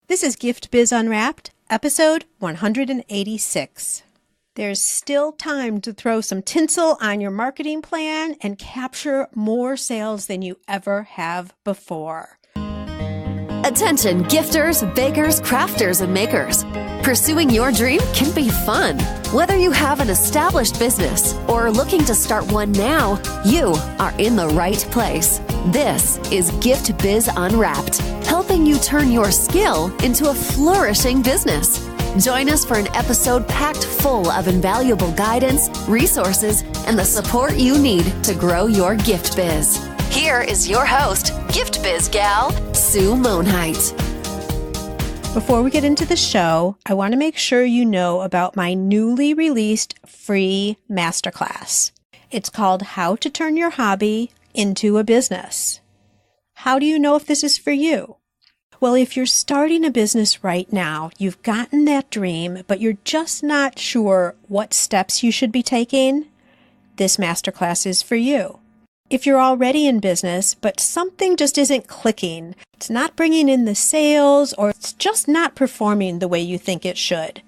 This is Gift Biz Unwrapped, episode 186. There's still time to throw some tinsel on your marketing plan and capture more sales than you ever have before. Attention gifters, bakers, crafters, and makers. Pursuing your dream can be fun. Whether you have an established business or are looking to start one now, you are in the right place. This is Gift Biz Unwrapped, helping you turn your skill into a flourishing business. Join us for an episode packed full of invaluable guidance, resources, and the support you need to grow your gift biz. Here is your host, Gift Biz gal, Sue Monheit. Before we get into the show, I want to make sure you know about my newly released free masterclass. It's called How to Turn Your Hobby into a Business. How do you know if this is for you? Well, if you're starting a business right now, you've gotten that dream, but you're just not sure what steps you should be taking, this masterclass is for you. If you're already in business, but something just isn't clicking, it's not bringing in the sales, or it's just not performing the way you think it should,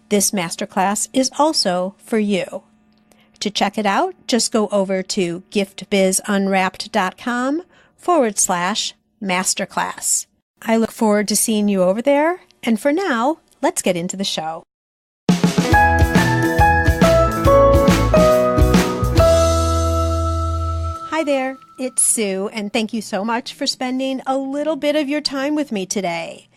this masterclass is also for you. To check it out, just go over to giftbizunwrapped.com/masterclass. I look forward to seeing you over there, and for now, let's get into the show. Hi there, it's Sue, and thank you so much for spending a little bit of your time with me today.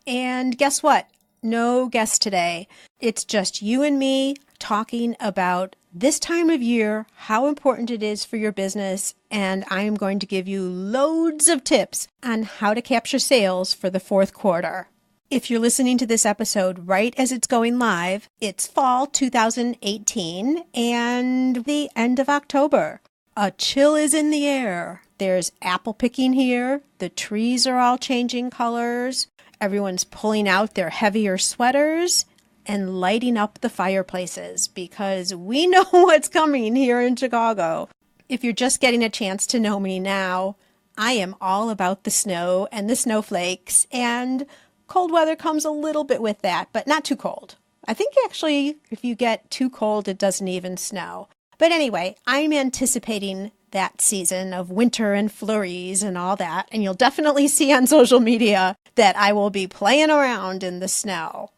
And guess what? No guest today. It's just you and me talking about this time of year, how important it is for your business, and I am going to give you loads of tips on how to capture sales for the fourth quarter. If you're listening to this episode right as it's going live, it's fall 2018 and the end of October. A chill is in the air. There's apple picking here. The trees are all changing colors. Everyone's pulling out their heavier sweaters and lighting up the fireplaces because we know what's coming here in Chicago. If you're just getting a chance to know me now, I am all about the snow and the snowflakes, and cold weather comes a little bit with that, but not too cold. I think actually if you get too cold, it doesn't even snow. But anyway, I'm anticipating that season of winter and flurries and all that, and you'll definitely see on social media that I will be playing around in the snow.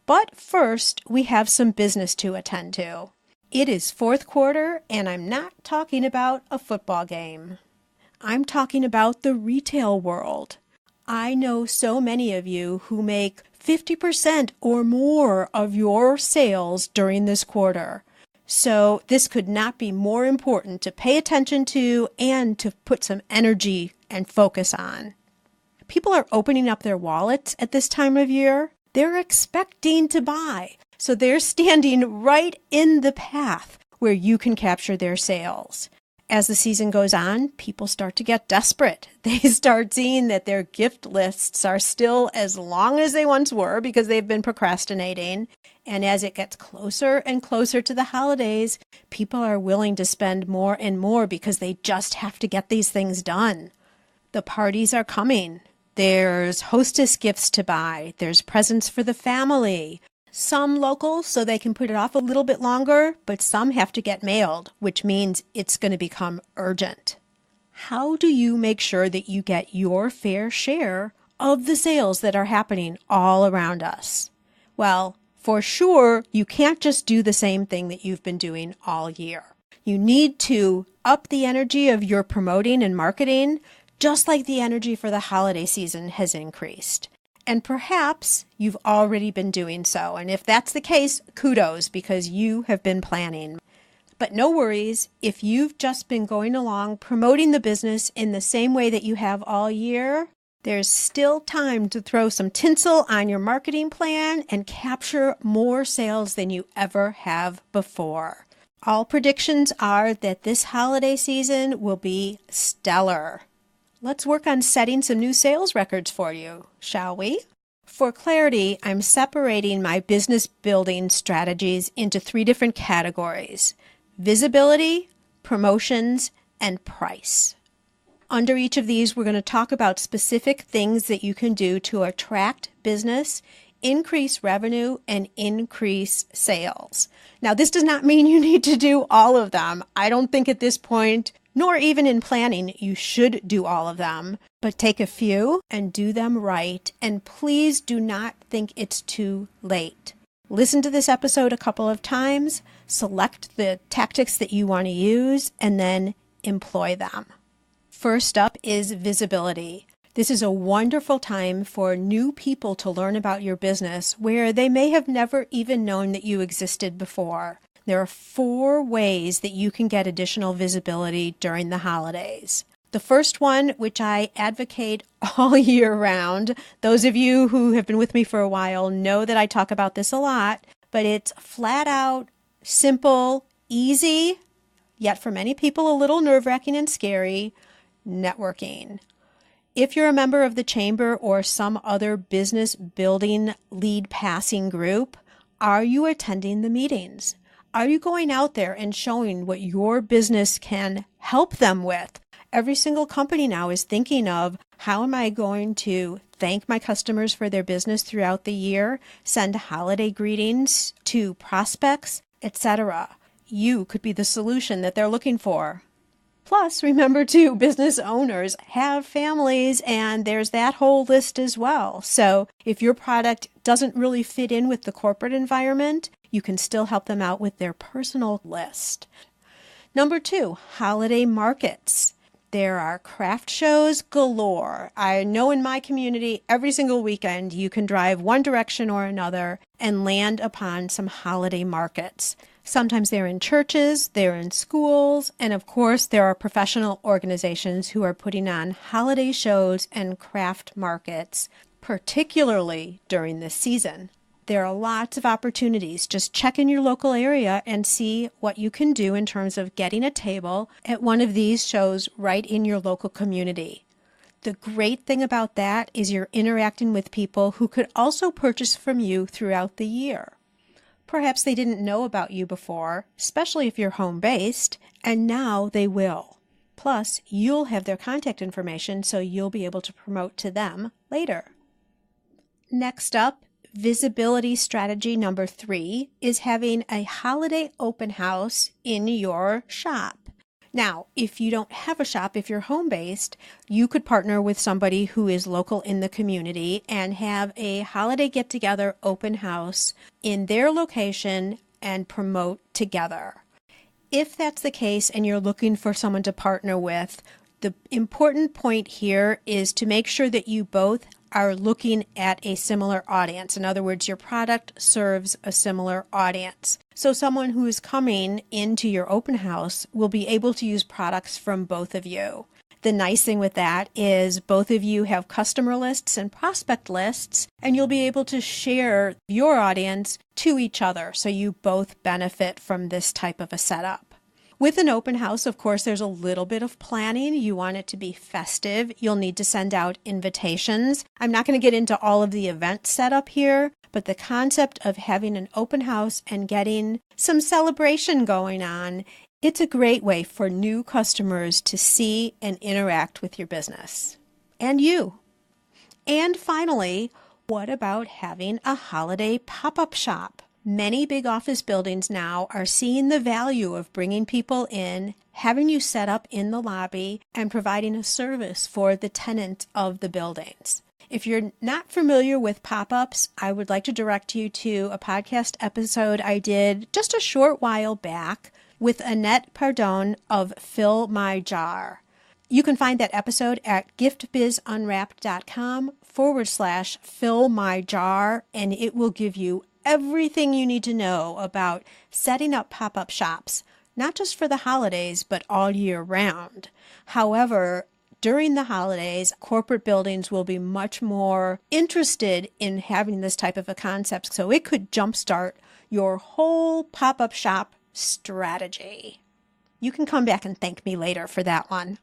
But first, we have some business to attend to. It is fourth quarter, and I'm not talking about a football game. I'm talking about the retail world. I know so many of you who make 50% or more of your sales during this quarter. So this could not be more important to pay attention to and to put some energy and focus on. People are opening up their wallets at this time of year. They're expecting to buy. So they're standing right in the path where you can capture their sales. As the season goes on, people start to get desperate. They start seeing that their gift lists are still as long as they once were because they've been procrastinating. And as it gets closer and closer to the holidays, people are willing to spend more and more because they just have to get these things done. The parties are coming. There's hostess gifts to buy. There's presents for the family. Some local, so they can put it off a little bit longer, but some have to get mailed, which means it's going to become urgent. How do you make sure that you get your fair share of the sales that are happening all around us? Well, for sure, you can't just do the same thing that you've been doing all year. You need to up the energy of your promoting and marketing, just like the energy for the holiday season has increased. And perhaps you've already been doing so. And if that's the case, kudos, because you have been planning. But no worries, if you've just been going along promoting the business in the same way that you have all year, there's still time to throw some tinsel on your marketing plan and capture more sales than you ever have before. All predictions are that this holiday season will be stellar. Let's work on setting some new sales records for you, shall we? For clarity, I'm separating my business building strategies into 3 different categories: visibility, promotions, and price. Under each of these, we're going to talk about specific things that you can do to attract business, increase revenue, and increase sales. Now, this does not mean you need to do all of them. I don't think at this point, nor even in planning, you should do all of them, but take a few and do them right. And please do not think it's too late. Listen to this episode a couple of times, select the tactics that you want to use, and then employ them. First up is visibility. This is a wonderful time for new people to learn about your business where they may have never even known that you existed before. There are 4 ways that you can get additional visibility during the holidays. The first one, which I advocate all year round, those of you who have been with me for a while know that I talk about this a lot, but it's flat out, simple, easy, yet for many people a little nerve-wracking and scary, networking. If you're a member of the chamber or some other business building lead passing group, are you attending the meetings? Are you going out there and showing what your business can help them with? Every single company now is thinking of, how am I going to thank my customers for their business throughout the year, send holiday greetings to prospects, etc. You could be the solution that they're looking for. Plus, remember too, business owners have families, and there's that whole list as well. So if your product doesn't really fit in with the corporate environment, you can still help them out with their personal list. Number 2, holiday markets. There are craft shows galore. I know in my community, every single weekend, you can drive one direction or another and land upon some holiday markets. Sometimes they're in churches, they're in schools, and of course there are professional organizations who are putting on holiday shows and craft markets, particularly during this season. There are lots of opportunities. Just check in your local area and see what you can do in terms of getting a table at one of these shows right in your local community. The great thing about that is you're interacting with people who could also purchase from you throughout the year. Perhaps they didn't know about you before, especially if you're home-based, and now they will. Plus, you'll have their contact information, so you'll be able to promote to them later. Next up, visibility strategy number 3 is having a holiday open house in your shop. Now, if you don't have a shop, if you're home-based, you could partner with somebody who is local in the community and have a holiday get-together open house in their location and promote together. If that's the case and you're looking for someone to partner with, the important point here is to make sure that you both are looking at a similar audience. In other words, your product serves a similar audience. So someone who is coming into your open house will be able to use products from both of you. The nice thing with that is both of you have customer lists and prospect lists, and you'll be able to share your audience to each other, so you both benefit from this type of a setup. With an open house, of course, there's a little bit of planning. You want it to be festive. You'll need to send out invitations. I'm not going to get into all of the event setup here, but the concept of having an open house and getting some celebration going on, it's a great way for new customers to see and interact with your business and you. And finally, what about having a holiday pop-up shop? Many big office buildings now are seeing the value of bringing people in, having you set up in the lobby, and providing a service for the tenants of the buildings. If you're not familiar with pop-ups, I would like to direct you to a podcast episode I did just a short while back with Annette Pardone of Fill My Jar. You can find that episode at giftbizunwrapped.com/fill my jar, and it will give you everything you need to know about setting up pop-up shops, not just for the holidays, but all year round. However, during the holidays, corporate buildings will be much more interested in having this type of a concept, so it could jumpstart your whole pop-up shop strategy. You can come back and thank me later for that one.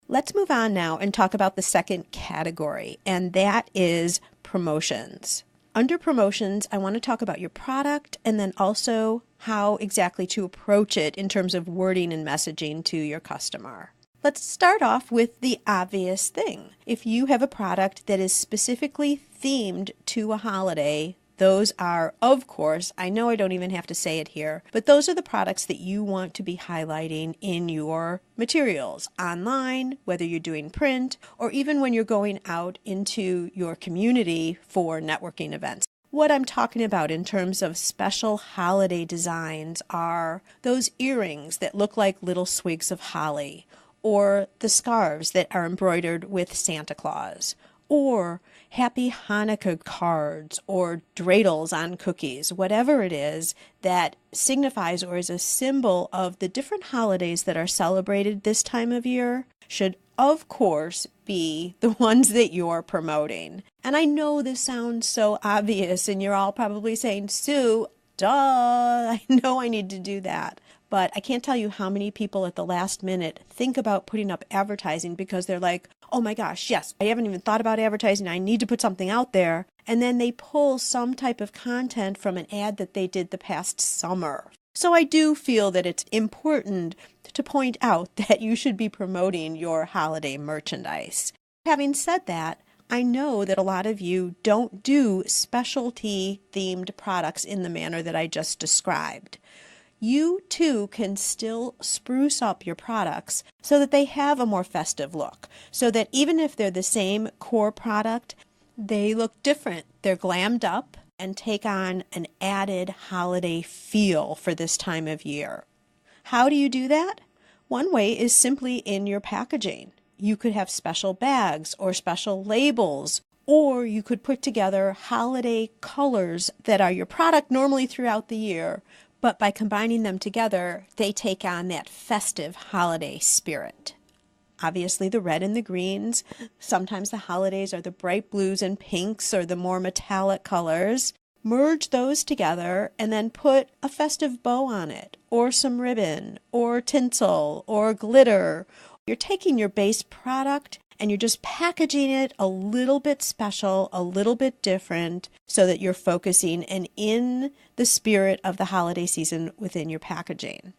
Let's move on now and talk about the second category, and that is promotions. Under promotions, I want to talk about your product and then also how exactly to approach it in terms of wording and messaging to your customer. Let's start off with the obvious thing. If you have a product that is specifically themed to a holiday, those are, of course, I know I don't even have to say it here, but those are the products that you want to be highlighting in your materials online, whether you're doing print, or even when you're going out into your community for networking events. What I'm talking about in terms of special holiday designs are those earrings that look like little swigs of holly, or the scarves that are embroidered with Santa Claus, or Happy Hanukkah cards, or dreidels on cookies, whatever it is that signifies or is a symbol of the different holidays that are celebrated this time of year should, of course, be the ones that you're promoting. And I know this sounds so obvious, and you're all probably saying, Sue, duh, I know I need to do that. But I can't tell you how many people at the last minute think about putting up advertising because they're like, oh my gosh, yes, I haven't even thought about advertising. I need to put something out there. And then they pull some type of content from an ad that they did the past summer. So I do feel that it's important to point out that you should be promoting your holiday merchandise. Having said that, I know that a lot of you don't do specialty themed products in the manner that I just described. You too can still spruce up your products so that they have a more festive look, so that even if they're the same core product, they look different. They're glammed up and take on an added holiday feel for this time of year. How do you do that? One way is simply in your packaging. You could have special bags or special labels, or you could put together holiday colors that are your product normally throughout the year, but by combining them together, they take on that festive holiday spirit. Obviously, the red and the greens. Sometimes the holidays are the bright blues and pinks or the more metallic colors. Merge those together and then put a festive bow on it, or some ribbon, or tinsel, or glitter. You're taking your base product and you're just packaging it a little bit special, a little bit different, so that you're focusing and in the spirit of the holiday season within your packaging.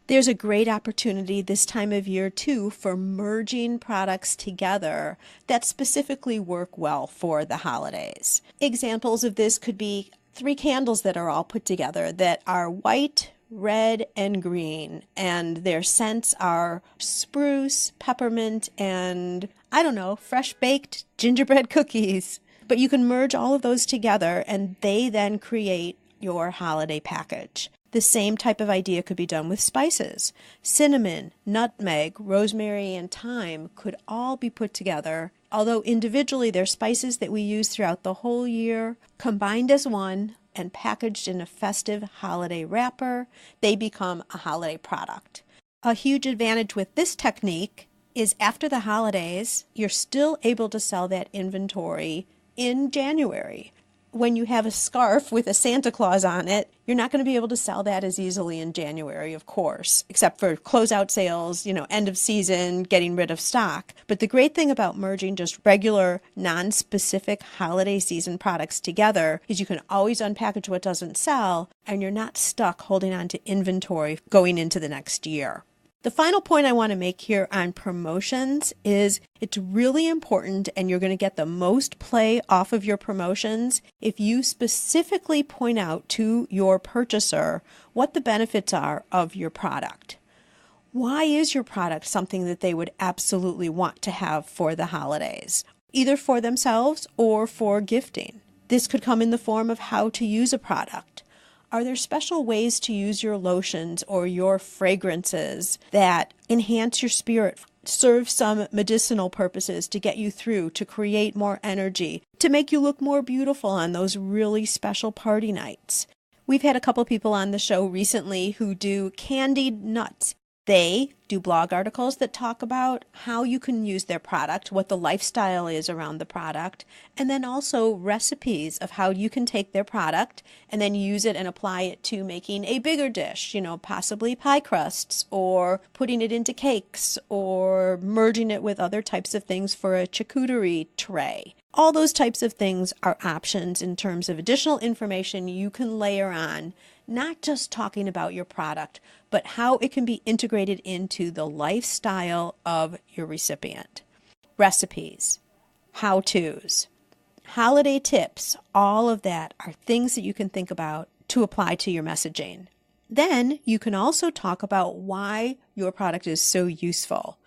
There's a great opportunity this time of year, too, for merging products together that specifically work well for the holidays. Examples of this could be 3 candles that are all put together that are white, red, and green, and their scents are spruce, peppermint, and, I don't know, fresh-baked gingerbread cookies. But you can merge all of those together, and they then create your holiday package. The same type of idea could be done with spices. Cinnamon, nutmeg, rosemary, and thyme could all be put together. Although individually they're spices that we use throughout the whole year, combined as one and packaged in a festive holiday wrapper, they become a holiday product. A huge advantage with this technique is after the holidays, you're still able to sell that inventory in January. When you have a scarf with a Santa Claus on it, you're not going to be able to sell that as easily in January, of course, except for closeout sales, end of season, getting rid of stock. But the great thing about merging just regular, non-specific holiday season products together is you can always unpackage what doesn't sell, and you're not stuck holding on to inventory going into the next year. The final point I want to make here on promotions is it's really important, and you're going to get the most play off of your promotions if you specifically point out to your purchaser what the benefits are of your product. Why is your product something that they would absolutely want to have for the holidays, either for themselves or for gifting? This could come in the form of how to use a product. Are there special ways to use your lotions or your fragrances that enhance your spirit, serve some medicinal purposes to get you through, to create more energy, to make you look more beautiful on those really special party nights? We've had a couple people on the show recently who do candied nuts. They do blog articles that talk about how you can use their product, what the lifestyle is around the product, and then also recipes of how you can take their product and then use it and apply it to making a bigger dish, possibly pie crusts, or putting it into cakes, or merging it with other types of things for a charcuterie tray. All those types of things are options in terms of additional information you can layer on, not just talking about your product, but how it can be integrated into into the lifestyle of your recipient. Recipes, how-tos, holiday tips, all of that are things that you can think about to apply to your messaging. Then you can also talk about why your product is so useful.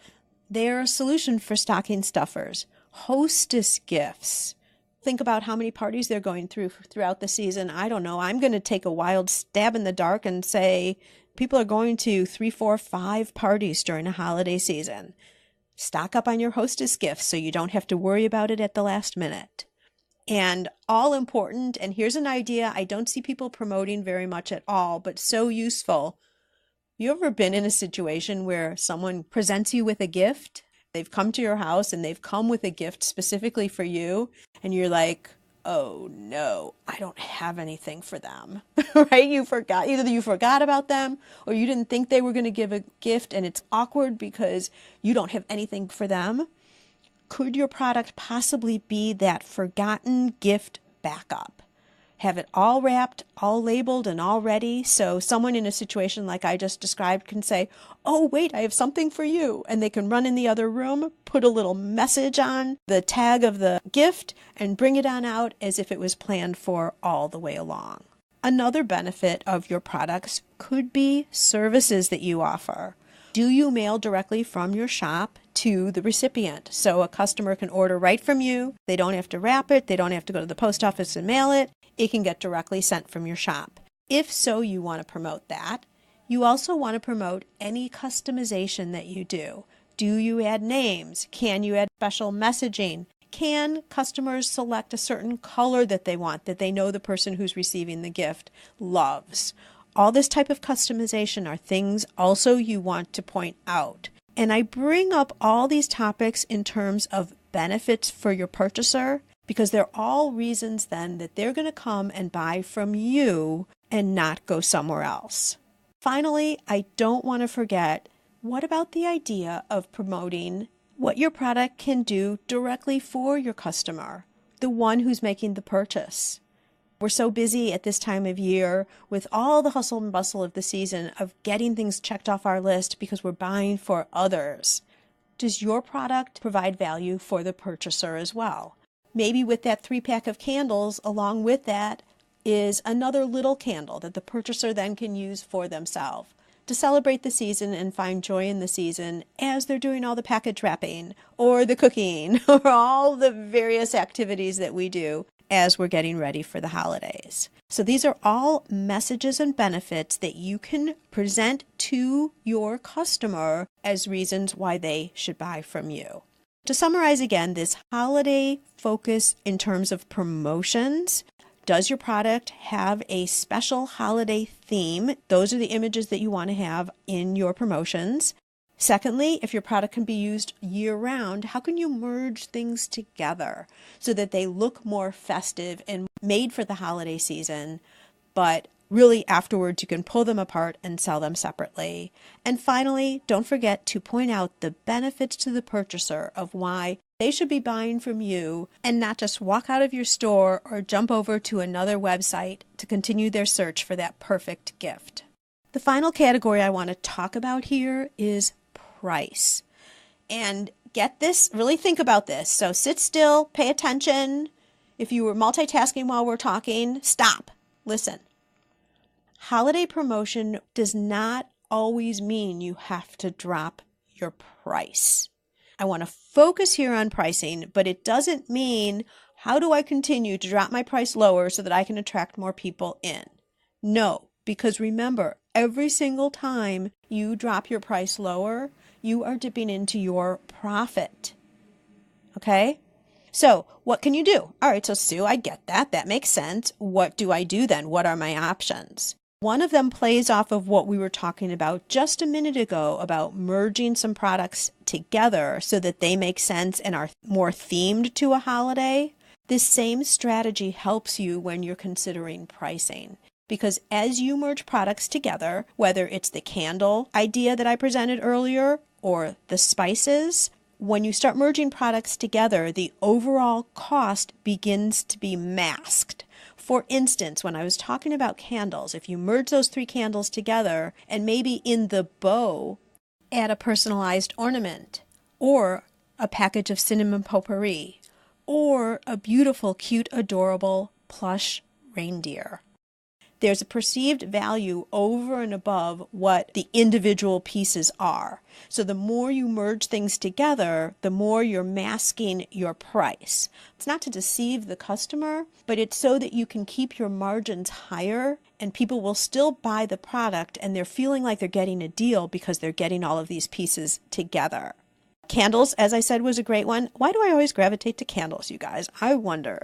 They're a solution for stocking stuffers, hostess gifts. Think about how many parties they're going throughout the season. I don't know. I'm going to take a wild stab in the dark and say people are going to 3, 4, 5 parties during a holiday season. Stock up on your hostess gifts so you don't have to worry about it at the last minute. And all important, and here's an idea I don't see people promoting very much at all, but so useful. You ever been in a situation where someone presents you with a gift? They've come to your house and they've come with a gift specifically for you, and you're like, oh no, I don't have anything for them, right? Either you forgot about them or you didn't think they were going to give a gift, and it's awkward because you don't have anything for them. Could your product possibly be that forgotten gift backup? Have it all wrapped, all labeled, and all ready, so someone in a situation like I just described can say, oh, wait, I have something for you. And they can run in the other room, put a little message on the tag of the gift, and bring it on out as if it was planned for all the way along. Another benefit of your products could be services that you offer. Do you mail directly from your shop to the recipient? So a customer can order right from you. They don't have to wrap it. They don't have to go to the post office and mail it. It can get directly sent from your shop. If so, you want to promote that. You also want to promote any customization that you do. Do you add names? Can you add special messaging? Can customers select a certain color that they want, that they know the person who's receiving the gift loves? All this type of customization are things also you want to point out. And I bring up all these topics in terms of benefits for your purchaser, because they're all reasons then that they're going to come and buy from you and not go somewhere else. Finally, I don't want to forget, what about the idea of promoting what your product can do directly for your customer, the one who's making the purchase? We're so busy at this time of year with all the hustle and bustle of the season of getting things checked off our list because we're buying for others. Does your product provide value for the purchaser as well? Maybe with that 3-pack of candles, along with that is another little candle that the purchaser then can use for themselves to celebrate the season and find joy in the season as they're doing all the package wrapping or the cooking or all the various activities that we do as we're getting ready for the holidays. So these are all messages and benefits that you can present to your customer as reasons why they should buy from you. To summarize again, this holiday focus in terms of promotions, does your product have a special holiday theme? Those are the images that you want to have in your promotions. Secondly, if your product can be used year-round, how can you merge things together so that they look more festive and made for the holiday season, but really afterwards you can pull them apart and sell them separately? And finally, don't forget to point out the benefits to the purchaser of why they should be buying from you and not just walk out of your store or jump over to another website to continue their search for that perfect gift. The final category I want to talk about here is price. And get this, really think about this. So sit still, pay attention. If you were multitasking while we're talking, stop, listen. Holiday promotion does not always mean you have to drop your price. I want to focus here on pricing, but it doesn't mean how do I continue to drop my price lower so that I can attract more people in? No, because remember, every single time you drop your price lower, you are dipping into your profit. Okay? So what can you do? All right, so Sue, I get that. That makes sense. What do I do then? What are my options? One of them plays off of what we were talking about just a minute ago about merging some products together so that they make sense and are more themed to a holiday. This same strategy helps you when you're considering pricing. Because as you merge products together, whether it's the candle idea that I presented earlier or the spices, when you start merging products together, the overall cost begins to be masked. For instance, when I was talking about candles, if you merge those 3 candles together and maybe in the bow, add a personalized ornament, or a package of cinnamon potpourri, or a beautiful, cute, adorable plush reindeer. There's a perceived value over and above what the individual pieces are. So the more you merge things together, the more you're masking your price. It's not to deceive the customer, but it's so that you can keep your margins higher and people will still buy the product and they're feeling like they're getting a deal because they're getting all of these pieces together. Candles, as I said, was a great one. Why do I always gravitate to candles, you guys? I wonder.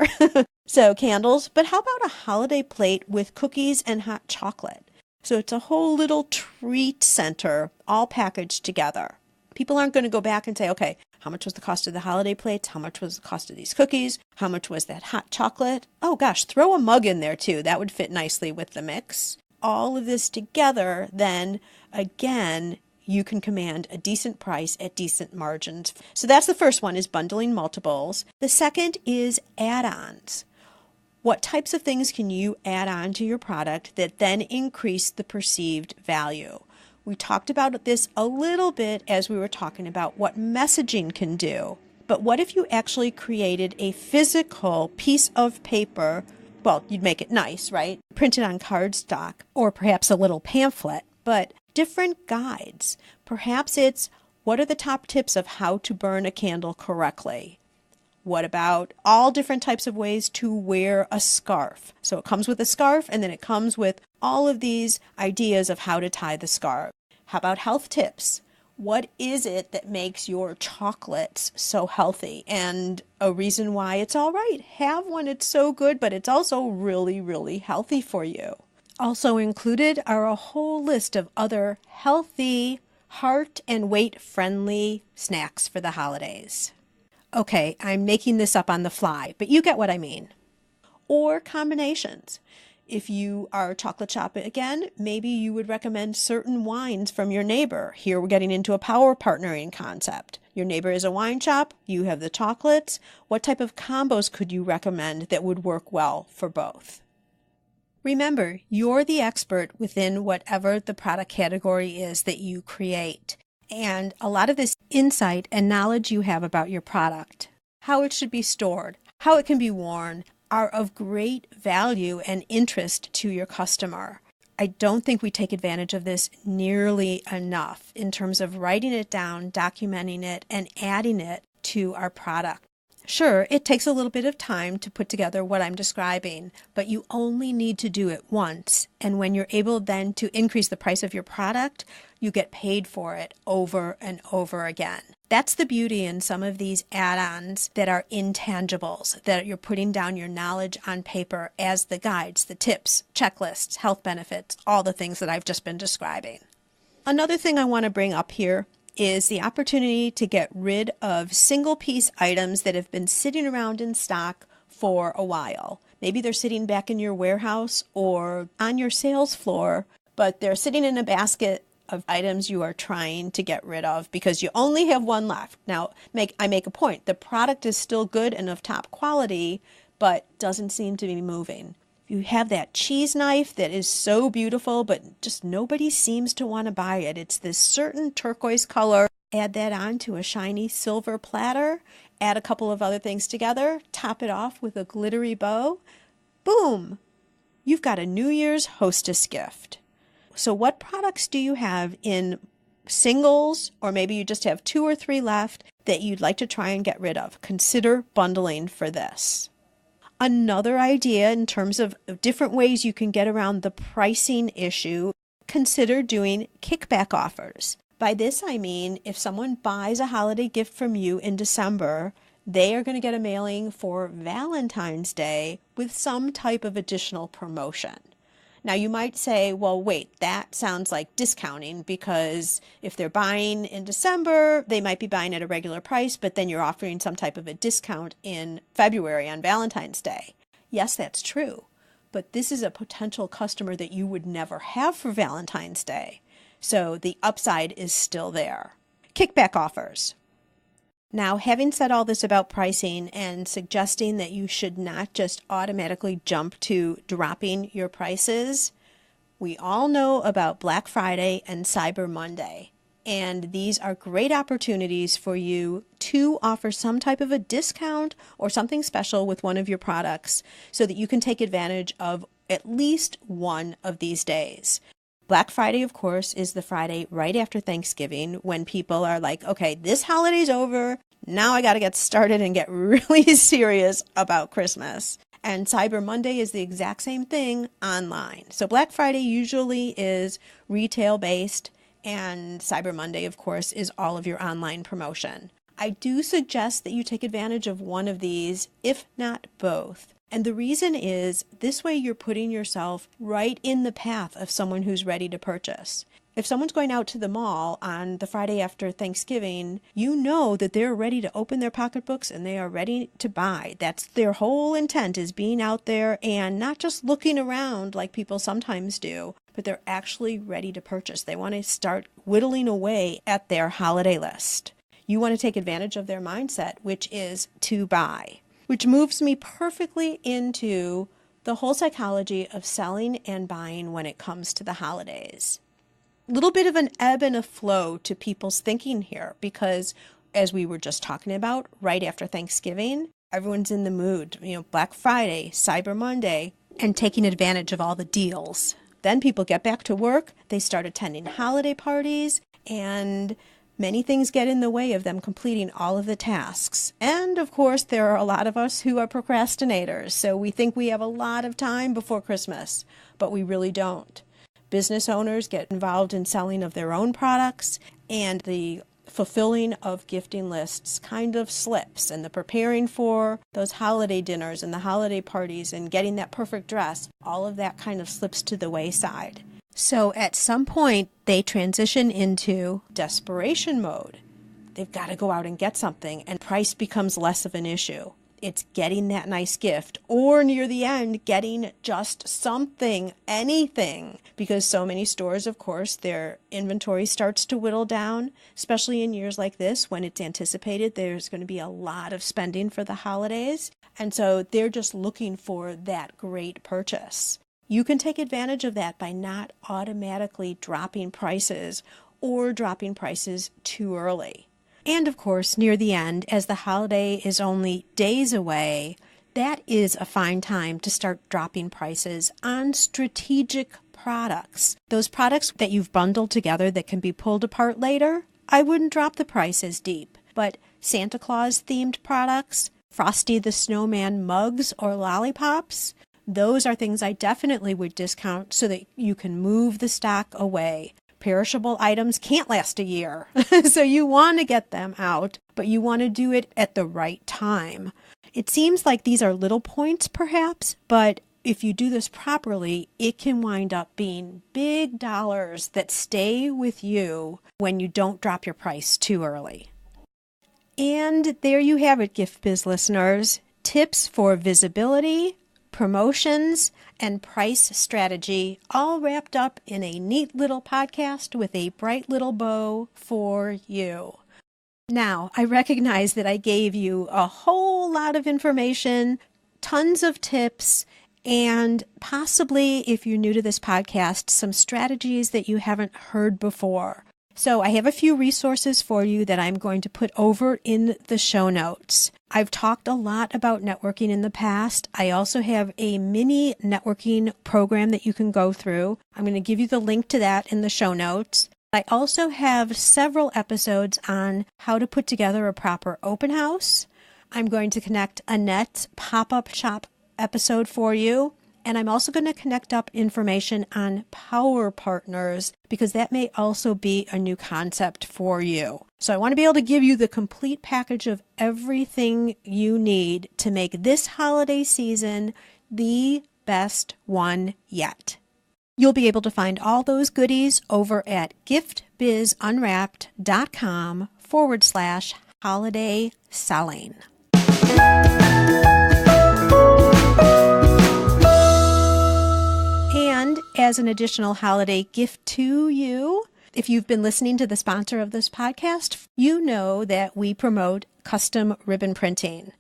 So candles, but how about a holiday plate with cookies and hot chocolate? So it's a whole little treat center all packaged together. People aren't going to go back and say, okay, how much was the cost of the holiday plates? How much was the cost of these cookies? How much was that hot chocolate? Oh gosh, throw a mug in there too. That would fit nicely with the mix. All of this together, then again, you can command a decent price at decent margins. So that's the first one, is bundling multiples. The second is add-ons. What types of things can you add on to your product that then increase the perceived value? We talked about this a little bit as we were talking about what messaging can do. But what if you actually created a physical piece of paper? Well, you'd make it nice, right? Printed on cardstock, or perhaps a little pamphlet, but different guides. Perhaps it's, what are the top tips of how to burn a candle correctly? What about all different types of ways to wear a scarf? So it comes with a scarf, and then it comes with all of these ideas of how to tie the scarf. How about health tips? What is it that makes your chocolates so healthy? And a reason why it's all right. Have one, it's so good, but it's also really, really healthy for you. Also included are a whole list of other healthy, heart and weight friendly snacks for the holidays. Okay, I'm making this up on the fly, but you get what I mean. Or combinations. If you are a chocolate shop again, maybe you would recommend certain wines from your neighbor. Here we're getting into a power partnering concept. Your neighbor is a wine shop, you have the chocolates. What type of combos could you recommend that would work well for both? Remember, you're the expert within whatever the product category is that you create. And a lot of this insight and knowledge you have about your product, how it should be stored, how it can be worn, are of great value and interest to your customer. I don't think we take advantage of this nearly enough in terms of writing it down, documenting it, and adding it to our product. Sure, it takes a little bit of time to put together what I'm describing, but you only need to do it once. And when you're able then to increase the price of your product, you get paid for it over and over again. That's the beauty in some of these add-ons that are intangibles, that you're putting down your knowledge on paper as the guides, the tips, checklists, health benefits, all the things that I've just been describing. Another thing I want to bring up here is the opportunity to get rid of single piece items that have been sitting around in stock for a while. Maybe they're sitting back in your warehouse or on your sales floor, but they're sitting in a basket of items you are trying to get rid of because you only have one left. Now, I make a point. The product is still good and of top quality, but doesn't seem to be moving. You have that cheese knife that is so beautiful, but just nobody seems to want to buy it. It's this certain turquoise color. Add that on to a shiny silver platter. Add a couple of other things together. Top it off with a glittery bow. Boom! You've got a New Year's hostess gift. So what products do you have in singles, or maybe you just have 2 or 3 left that you'd like to try and get rid of? Consider bundling for this. Another idea in terms of different ways you can get around the pricing issue, consider doing kickback offers. By this I mean if someone buys a holiday gift from you in December, they are going to get a mailing for Valentine's Day with some type of additional promotion. Now you might say, well, wait, that sounds like discounting because if they're buying in December, they might be buying at a regular price, but then you're offering some type of a discount in February on Valentine's Day. Yes, that's true, but this is a potential customer that you would never have for Valentine's Day. So the upside is still there. Kickback offers. Now, having said all this about pricing and suggesting that you should not just automatically jump to dropping your prices, we all know about Black Friday and Cyber Monday. And these are great opportunities for you to offer some type of a discount or something special with one of your products so that you can take advantage of at least one of these days. Black Friday, of course, is the Friday right after Thanksgiving when people are like, okay, this holiday's over. Now I got to get started and get really serious about Christmas. And Cyber Monday is the exact same thing online. So Black Friday usually is retail based, and Cyber Monday, of course, is all of your online promotion. I do suggest that you take advantage of one of these, if not both. And the reason is this way you're putting yourself right in the path of someone who's ready to purchase. If someone's going out to the mall on the Friday after Thanksgiving, you know that they're ready to open their pocketbooks and they are ready to buy. That's their whole intent, is being out there and not just looking around like people sometimes do, but they're actually ready to purchase. They want to start whittling away at their holiday list. You want to take advantage of their mindset, which is to buy, which moves me perfectly into the whole psychology of selling and buying when it comes to the holidays. Little bit of an ebb and a flow to people's thinking here, because as we were just talking about, right after Thanksgiving, everyone's in the mood, Black Friday, Cyber Monday, and taking advantage of all the deals. Then people get back to work, they start attending holiday parties, and many things get in the way of them completing all of the tasks. And of course, there are a lot of us who are procrastinators, so we think we have a lot of time before Christmas, but we really don't. Business owners get involved in selling of their own products, and the fulfilling of gifting lists kind of slips, and the preparing for those holiday dinners and the holiday parties and getting that perfect dress, all of that kind of slips to the wayside. So at some point, they transition into desperation mode. They've got to go out and get something, and price becomes less of an issue. It's getting that nice gift, or near the end, getting just something, anything, because so many stores, of course, their inventory starts to whittle down, especially in years like this when it's anticipated there's going to be a lot of spending for the holidays. And so they're just looking for that great purchase. You can take advantage of that by not automatically dropping prices or dropping prices too early. And of course, near the end, as the holiday is only days away, that is a fine time to start dropping prices on strategic products. Those products that you've bundled together that can be pulled apart later, I wouldn't drop the price as deep. But Santa Claus themed products, Frosty the Snowman mugs or lollipops, those are things I definitely would discount so that you can move the stock away. Perishable items can't last a year, so you want to get them out, but you want to do it at the right time. It seems like these are little points perhaps, but if you do this properly, it can wind up being big dollars that stay with you when you don't drop your price too early. And there you have it, Gift Biz listeners. Tips for visibility, promotions, and price strategy, all wrapped up in a neat little podcast with a bright little bow for you. Now, I recognize that I gave you a whole lot of information, tons of tips, and possibly, if you're new to this podcast, some strategies that you haven't heard before. So I have a few resources for you that I'm going to put over in the show notes. I've talked a lot about networking in the past. I also have a mini networking program that you can go through. I'm going to give you the link to that in the show notes. I also have several episodes on how to put together a proper open house. I'm going to connect Annette's pop-up shop episode for you. And I'm also going to connect up information on power partners because that may also be a new concept for you. So I want to be able to give you the complete package of everything you need to make this holiday season the best one yet. You'll be able to find all those goodies over at giftbizunwrapped.com/holiday selling. And as an additional holiday gift to you, if you've been listening to the sponsor of this podcast, you know that we promote custom ribbon printing.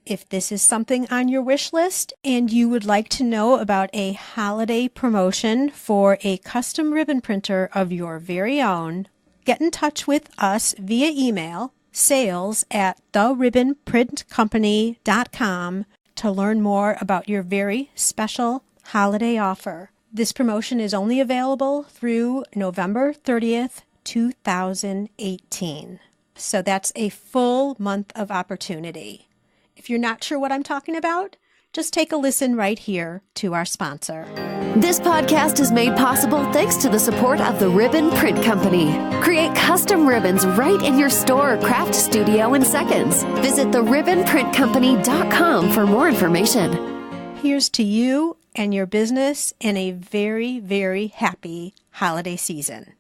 If this is something on your wish list and you would like to know about a holiday promotion for a custom ribbon printer of your very own, get in touch with us via email, sales@theribbonprintcompany.com, to learn more about your very special holiday offer. This promotion is only available through November 30th, 2018. So that's a full month of opportunity. If you're not sure what I'm talking about, just take a listen right here to our sponsor. This podcast is made possible thanks to the support of the Ribbon Print Company. Create custom ribbons right in your store or craft studio in seconds. Visit theribbonprintcompany.com for more information. Here's to you and your business in a very, very happy holiday season.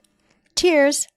Cheers!